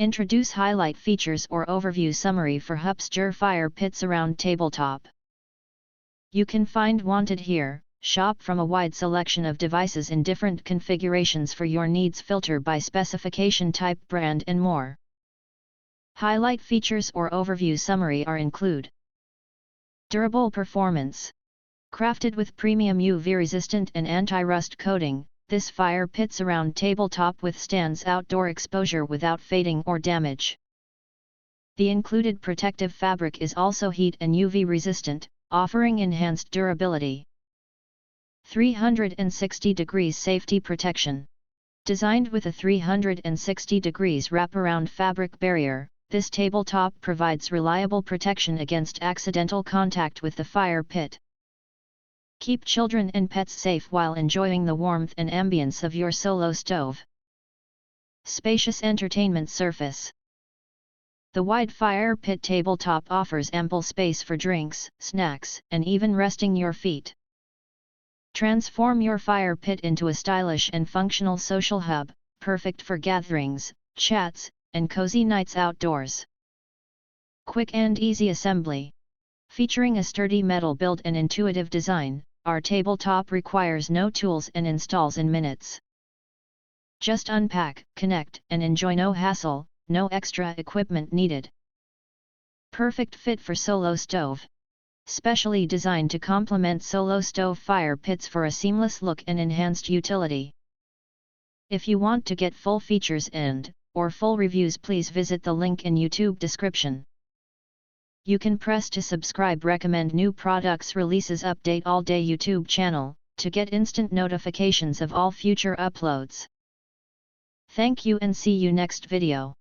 Introduce highlight features or overview summary for Hupsjer Fire Pit Surround Tabletop. You can find wanted here. Shop from a wide selection of devices in different configurations for your needs. Filter by specification, type, brand and more. Highlight features or overview summary are include: durable performance. Crafted with premium UV-resistant and anti-rust coating, this Fire Pit Surround Tabletop withstands outdoor exposure without fading or damage. The included protective fabric is also heat and UV resistant, offering enhanced durability. 360 degrees safety protection. Designed with a 360 degrees wraparound fabric barrier, this tabletop provides reliable protection against accidental contact with the fire pit. Keep children and pets safe while enjoying the warmth and ambience of your solo stove. Spacious entertainment surface. The wide fire pit tabletop offers ample space for drinks, snacks, and even resting your feet. Transform your fire pit into a stylish and functional social hub, perfect for gatherings, chats, and cozy nights outdoors. Quick and easy assembly. Featuring a sturdy metal build and intuitive design, our tabletop requires no tools and installs in minutes. Just unpack, connect, and enjoy. No hassle, no extra equipment needed. Perfect fit for solo stove. Specially designed to complement solo stove fire pits for a seamless look and enhanced utility. If you want to get full features or full reviews, please visit the link in YouTube description. You can press to subscribe. Recommend new products releases. Update all day YouTube channel to get instant notifications of all future uploads. Thank you and see you next video.